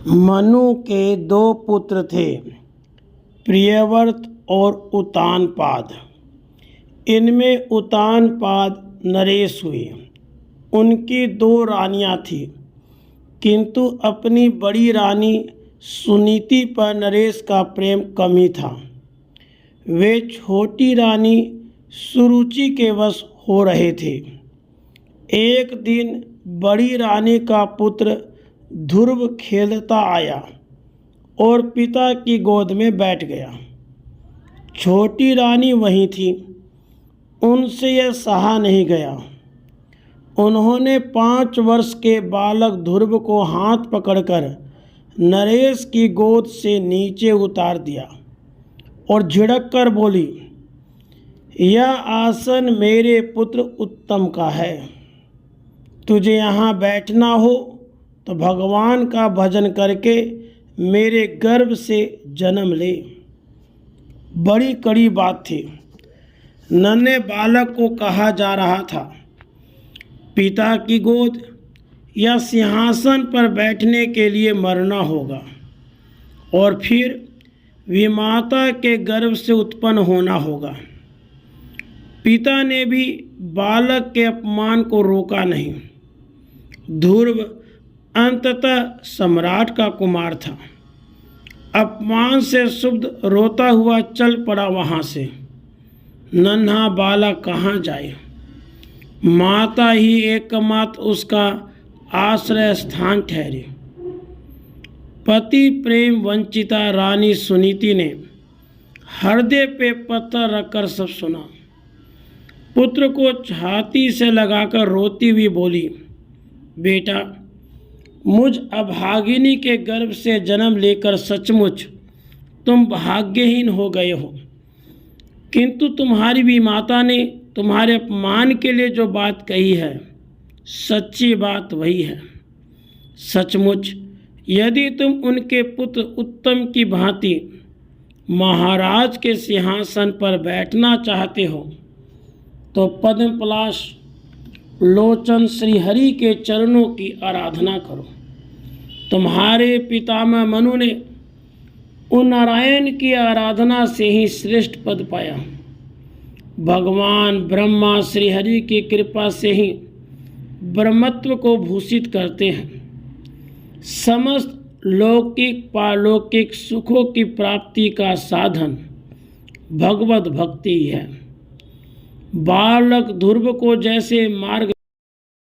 मनु के दो पुत्र थे, प्रियव्रत और उत्तानपाद। इनमें उत्तानपाद नरेश हुए। उनकी दो रानियां थीं, किंतु अपनी बड़ी रानी सुनीति पर नरेश का प्रेम कम ही था। वे छोटी रानी सुरुचि के वश हो रहे थे। एक दिन बड़ी रानी का पुत्र ध्रुव खेलता आया और पिता की गोद में बैठ गया। छोटी रानी वहीं थी। उनसे यह सहा नहीं गया। उन्होंने 5 वर्ष के बालक ध्रुव को हाथ पकड़कर नरेश की गोद से नीचे उतार दिया और झिड़क कर बोली, यह आसन मेरे पुत्र उत्तम का है। तुझे यहाँ बैठना हो तो भगवान का भजन करके मेरे गर्भ से जन्म ले। बड़ी कड़ी बात थी। नन्हे बालक को कहा जा रहा था, पिता की गोद या सिंहासन पर बैठने के लिए मरना होगा और फिर विमाता के गर्भ से उत्पन्न होना होगा। पिता ने भी बालक के अपमान को रोका नहीं। ध्रुव अंततः सम्राट का कुमार था। अपमान से क्षुब्ध रोता हुआ चल पड़ा वहाँ से। नन्हा बालक कहाँ जाए? माता ही एकमात्र उसका आश्रय स्थान ठहरी। पति प्रेम वंचिता रानी सुनीति ने हृदय पे पत्थर रखकर सब सुना। पुत्र को छाती से लगाकर रोती हुई बोली, बेटा, मुझ अभागिनी के गर्भ से जन्म लेकर सचमुच तुम भाग्यहीन हो गए हो, किंतु तुम्हारी भी माता ने तुम्हारे अपमान के लिए जो बात कही है, सच्ची बात वही है। सचमुच यदि तुम उनके पुत्र उत्तम की भांति महाराज के सिंहासन पर बैठना चाहते हो तो पद्म पलाश लोचन श्रीहरि के चरणों की आराधना करो। तुम्हारे पितामह मनु ने उन नारायण की आराधना से ही श्रेष्ठ पद पाया। भगवान ब्रह्मा श्रीहरि की कृपा से ही ब्रह्मत्व को भूषित करते हैं। समस्त लौकिक पारलौकिक सुखों की प्राप्ति का साधन भगवत भक्ति है। बालक ध्रुव को जैसे मार्ग